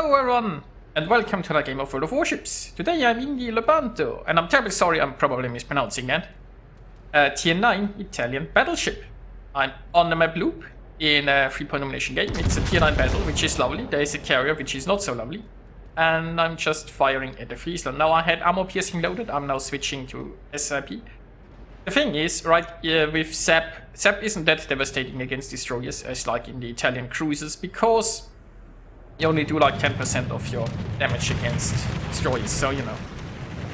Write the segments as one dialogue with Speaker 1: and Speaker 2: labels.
Speaker 1: Hello everyone, and welcome to another game of World of Warships. Today I'm in the Lepanto, and I'm terribly sorry I'm probably mispronouncing that. Tier 9 Italian battleship. I'm on the map Loop in a 3-point nomination game. It's a tier 9 battle, which is lovely. There is a carrier, which is not so lovely. And I'm just firing at the Friesland. Now I had armor piercing loaded, I'm now switching to SIP. The thing is, right, with SAP isn't that devastating against destroyers as like in the Italian cruisers, because you only do like 10% of your damage against destroyers, so you know.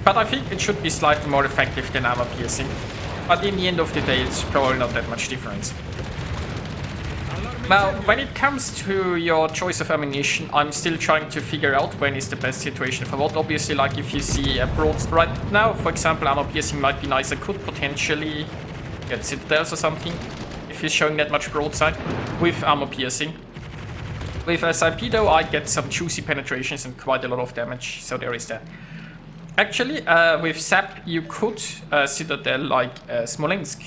Speaker 1: But I think it should be slightly more effective than armor piercing. But in the end of the day, it's probably not that much difference. Now, when it comes to your choice of ammunition, I'm still trying to figure out when is the best situation for what. Obviously, like if you see a broad right now, for example, armor piercing might be nice. I could potentially get citadels or something if you're showing that much broadside with armor piercing. With SIP though, I get some juicy penetrations and quite a lot of damage, so there is that. Actually, with SAP you could citadel like Smolensk,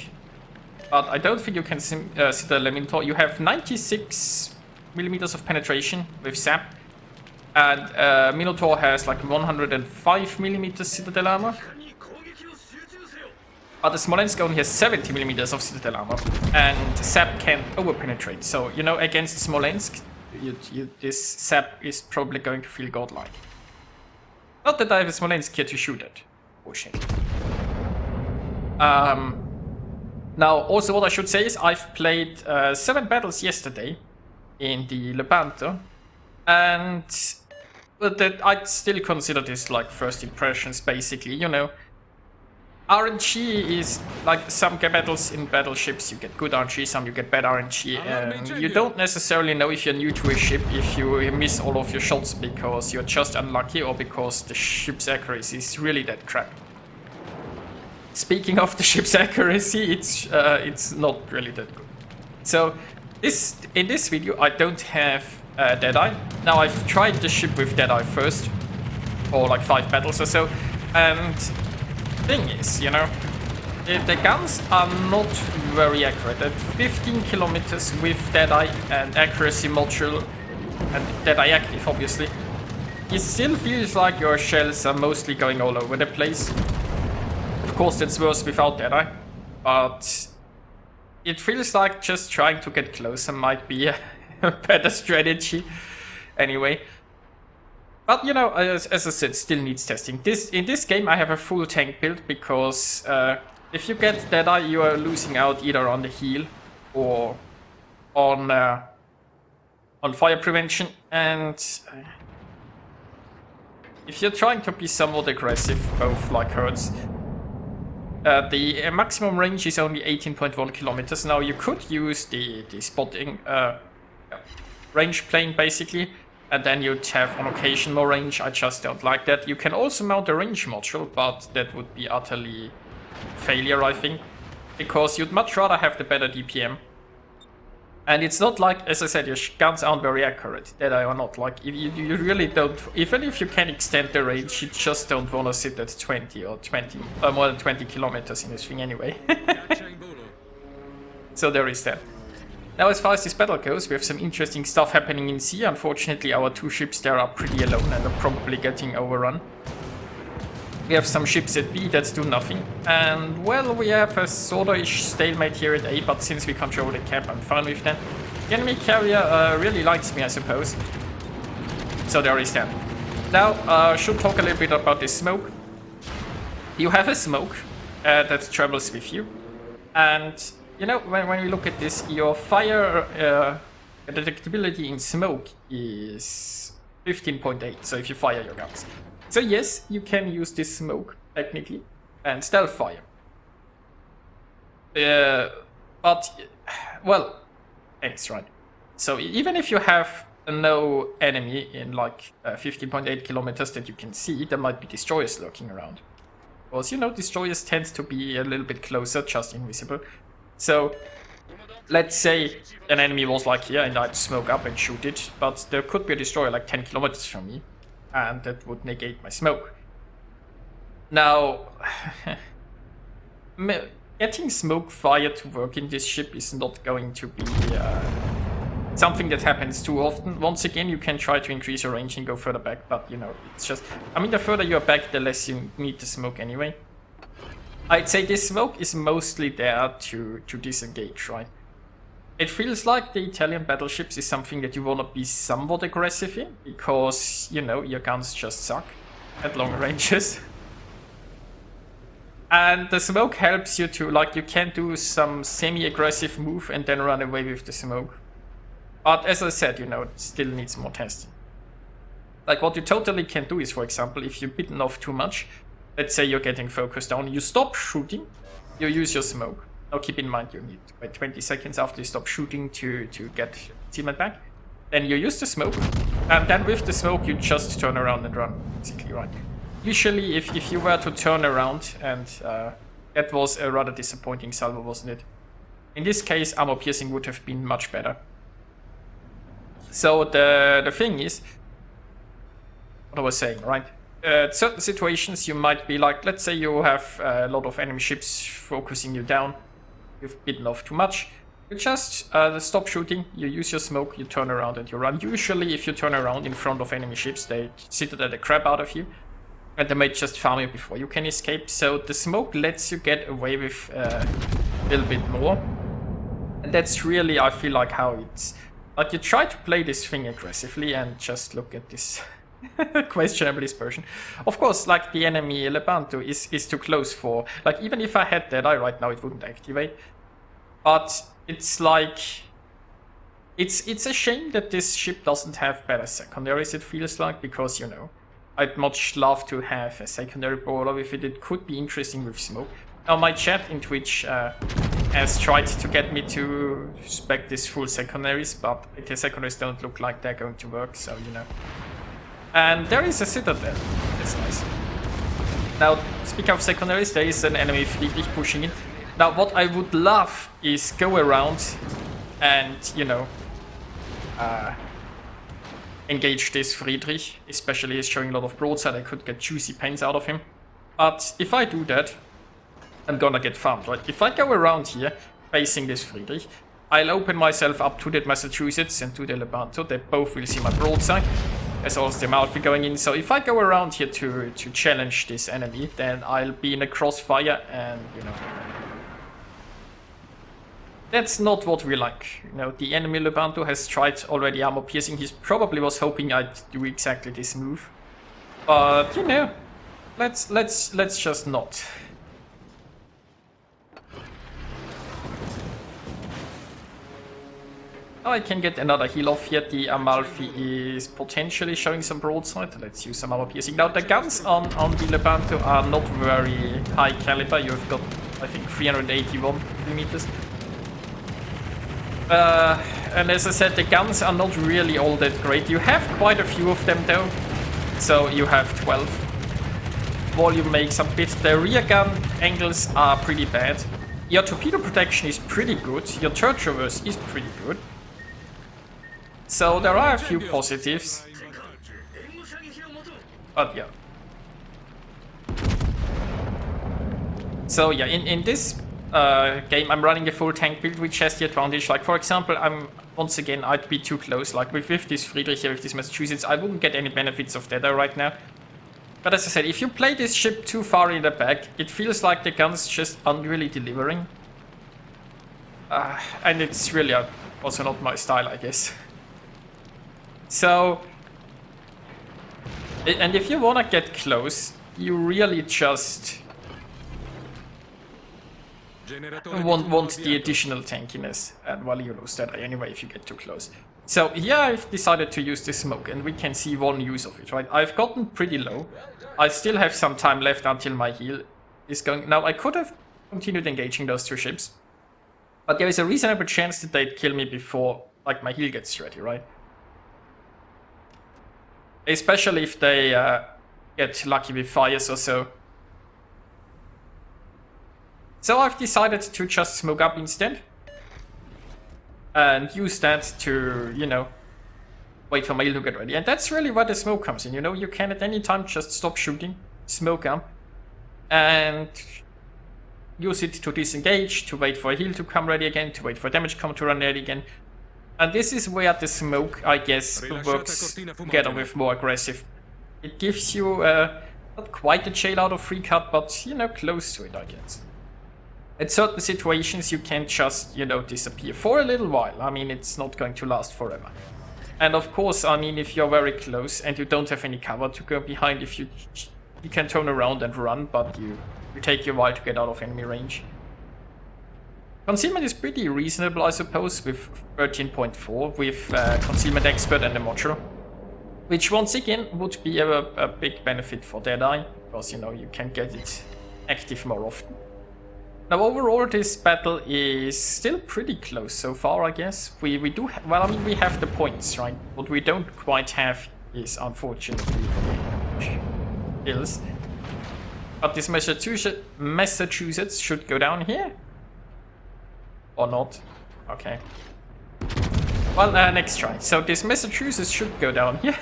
Speaker 1: but I don't think you can citadel Minotaur. You have 96 millimeters of penetration with SAP, and Minotaur has like 105 millimeters citadel armor. But the Smolensk only has 70 millimeters of citadel armor, and SAP can't overpenetrate. So, you know, against Smolensk, this SAP is probably going to feel godlike. Not that I have a Smolensk here to shoot at. Bullshit. Now, also what I should say is I've played 7 battles yesterday in the Lepanto, and I'd still consider this like first impressions, basically, you know. RNG is like some battles in battleships, you get good RNG, some you get bad RNG, and you don't necessarily know if you're new to a ship if you miss all of your shots because you're just unlucky or because the ship's accuracy is really that crap. Speaking of the ship's accuracy, it's not really that good. So in this video I don't have Deadeye. Now I've tried the ship with Deadeye first, for like 5 battles or so, and thing is, you know, the guns are not very accurate. At 15 kilometers with Deadeye and accuracy module and Deadeye active, obviously, it still feels like your shells are mostly going all over the place. Of course, that's worse without Deadeye, but it feels like just trying to get closer might be a better strategy. Anyway. But, you know, as I said, still needs testing. In this game I have a full tank build because if you get Deadeye, you are losing out either on the heal or on fire prevention. And if you're trying to be somewhat aggressive, both like Hertz, the maximum range is only 18.1 kilometers. Now you could use the spotting range plane basically, and then you'd have on occasion more range. I just don't like that. You can also mount a range module, but that would be utterly failure, I think, because you'd much rather have the better DPM. And it's not like, as I said, your guns aren't very accurate, Deadeye or not. Like, if you really don't, even if you can extend the range, you just don't want to sit at 20 or more than 20 kilometers in this thing anyway. So there is that. Now, as far as this battle goes, we have some interesting stuff happening in sea. Unfortunately, our 2 ships there are pretty alone and are probably getting overrun. We have some ships at B that do nothing. And, well, we have a sort-of-ish stalemate here at A, but since we control the cap, I'm fine with that. The enemy carrier really likes me, I suppose. So there is that. Now, I should talk a little bit about this smoke. You have a smoke that travels with you, and you know, when we look at this, your fire detectability in smoke is 15.8, so if you fire your guns. So yes, you can use this smoke, technically, and stealth fire. But, well, thanks, right? So even if you have no enemy in like 15.8 kilometers that you can see, there might be destroyers lurking around. Because, you know, destroyers tend to be a little bit closer, just invisible. So, let's say an enemy was like here and I'd smoke up and shoot it, but there could be a destroyer like 10 kilometers from me, and that would negate my smoke. Now, getting smoke fire to work in this ship is not going to be something that happens too often. Once again, you can try to increase your range and go further back, but you know, it's just, I mean, the further you're back, the less you need the smoke anyway. I'd say this smoke is mostly there to disengage, right? It feels like the Italian battleships is something that you want to be somewhat aggressive in, because, you know, your guns just suck at long ranges. And the smoke helps you to, like, you can do some semi-aggressive move and then run away with the smoke. But as I said, you know, it still needs more testing. Like, what you totally can do is, for example, if you're bitten off too much, let's say you're getting focused down, you stop shooting, you use your smoke. Now keep in mind, you need to wait 20 seconds after you stop shooting to get teammate back. Then you use the smoke, and then with the smoke you just turn around and run, basically, right? Usually, if you were to turn around, and that was a rather disappointing salvo, wasn't it? In this case, armor piercing would have been much better. So the thing is, what I was saying, right? Certain situations you might be like, let's say you have a lot of enemy ships focusing you down, you've bitten off too much, you just stop shooting, you use your smoke, you turn around and you run. Usually if you turn around in front of enemy ships, they citadel the crap out of you, and they might just farm you before you can escape. So the smoke lets you get away with a little bit more, and that's really, I feel like, how it's, like, you try to play this thing aggressively and just look at this questionable dispersion. Of course, like, the enemy Lepanto is too close for, like, even if I had Deadeye right now, it wouldn't activate. But it's like, it's a shame that this ship doesn't have better secondaries, it feels like, because, you know, I'd much love to have a secondary brawler with it. It could be interesting with smoke. Now, my chat in Twitch has tried to get me to spec this full secondaries, but the secondaries don't look like they're going to work, so, you know. And there is a citadel. That's nice. Now, speaking of secondaries, there is an enemy Friedrich pushing in. Now, what I would love is go around and, you know, engage this Friedrich. Especially he's showing a lot of broadside, I could get juicy pains out of him. But if I do that, I'm gonna get farmed, right? If I go around here, facing this Friedrich, I'll open myself up to that Massachusetts and to the Lepanto. They both will see my broadside, as well as the Malfi going in. So if I go around here to challenge this enemy, then I'll be in a crossfire, and, you know, that's not what we like. You know, the enemy Lepanto has tried already armor piercing. He probably was hoping I'd do exactly this move. But, you know, let's just not. Oh, I can get another heal off here. The Amalfi is potentially showing some broadside. Let's use some armor piercing. Now, the guns on the Lepanto are not very high caliber. You've got, I think, 381 millimeters. And as I said, the guns are not really all that great. You have quite a few of them, though. So you have 12. Volume makes a bit. The rear gun angles are pretty bad. Your torpedo protection is pretty good. Your turret traverse is pretty good. So there are a few positives. But yeah. So yeah, in this game I'm running a full tank build, which has the advantage, like, for example, once again, I'd be too close. Like, with this Friedrich here, with this Massachusetts, I wouldn't get any benefits of that right now. But as I said, if you play this ship too far in the back, it feels like the gun's just aren't really delivering. And it's really also not my style, I guess. So, and if you want to get close, you really just want the additional tankiness, and well, you lose that anyway if you get too close. So here I've decided to use this smoke, and we can see one use of it, right? I've gotten pretty low. I still have some time left until my heal is going. Now, I could have continued engaging those two ships, but there is a reasonable chance that they'd kill me before, like, my heal gets ready, right? Especially if they get lucky with fires or so. So I've decided to just smoke up instead. And use that to, you know, wait for my heal to get ready. And that's really where the smoke comes in, you know? You can at any time just stop shooting, smoke up, and use it to disengage, to wait for a heal to come ready again, to wait for damage come to run ready again. And this is where the smoke, I guess, works together with more aggressive. It gives you not quite a jail out of free cut, but, you know, close to it, I guess. At certain situations, you can just, you know, disappear for a little while. I mean, it's not going to last forever. And of course, I mean, if you're very close and you don't have any cover to go behind, if you can turn around and run, but you take your while to get out of enemy range. Concealment is pretty reasonable, I suppose, with 13.4, with Concealment Expert and the Modular. Which, once again, would be a big benefit for Deadeye, because, you know, you can get it active more often. Now, overall, this battle is still pretty close so far, I guess. We do, well, I mean, we have the points, right? What we don't quite have is, unfortunately, kills. But this Massachusetts should go down here. Or not. Okay. Well, next try. So this Massachusetts should go down here.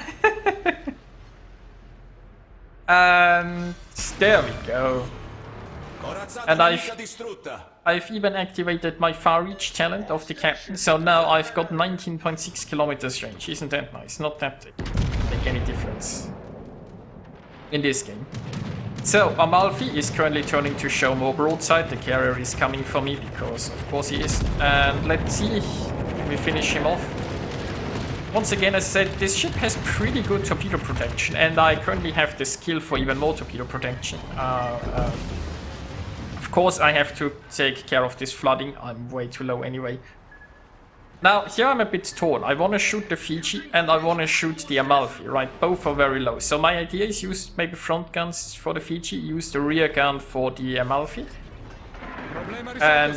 Speaker 1: And there we go. And I've even activated my far reach talent of the captain, so now I've got 19.6 kilometers range. Isn't that nice? Not that it make any difference in this game. So Amalfi is currently turning to show more broadside. The carrier is coming for me because of course he is. And let's see if we finish him off. Once again, as I said, this ship has pretty good torpedo protection, and I currently have the skill for even more torpedo protection. Of course, I have to take care of this flooding. I'm way too low anyway. Now, here I'm a bit torn. I want to shoot the Fiji and I want to shoot the Amalfi, right? Both are very low. So my idea is use maybe front guns for the Fiji, use the rear gun for the Amalfi. And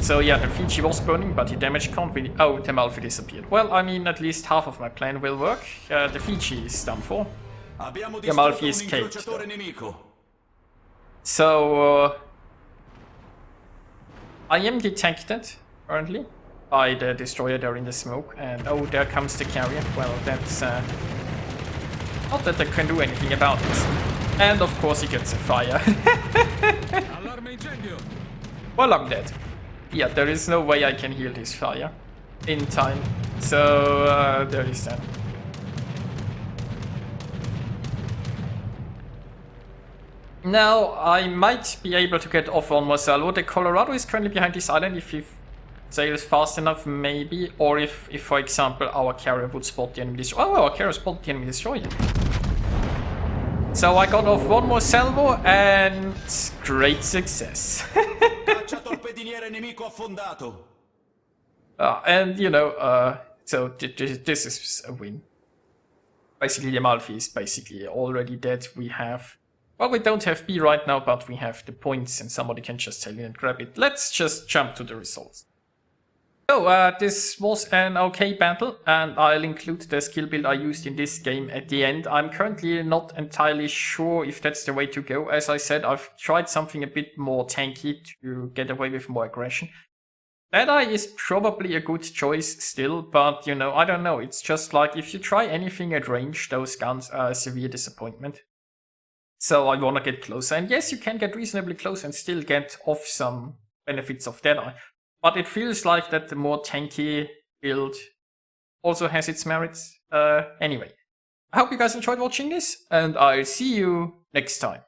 Speaker 1: so yeah, the Fiji was burning, but the damage can't really... Oh, the Amalfi disappeared. Well, I mean, at least half of my plan will work. The Fiji is done for. The Amalfi is caged. So... I am detected, currently, by the destroyer there in the smoke, and oh, there comes the carrier. Well, that's not that I can do anything about this. And of course he gets a fire. Well, I'm dead. Yeah, there is no way I can heal this fire in time. So there is that. Now, I might be able to get off on Salvo. The Colorado is currently behind this island if he sails fast enough, maybe. Or if, for example, our carrier would spot the enemy destroyer. Oh, our carrier spotted the enemy destroyer. So I got off one more salvo and great success. And, you know, so this is a win. Basically, the Amalfi is basically already dead. We have... Well, we don't have B right now, but we have the points and somebody can just sail in and grab it. Let's just jump to the results. So, this was an okay battle, and I'll include the skill build I used in this game at the end. I'm currently not entirely sure if that's the way to go. As I said, I've tried something a bit more tanky to get away with more aggression. Deadeye is probably a good choice still, but, you know, I don't know. It's just like, if you try anything at range, those guns are a severe disappointment. So I want to get closer. And yes, you can get reasonably close and still get off some benefits of Deadeye. But it feels like that the more tanky build also has its merits. Anyway, I hope you guys enjoyed watching this, and I'll see you next time.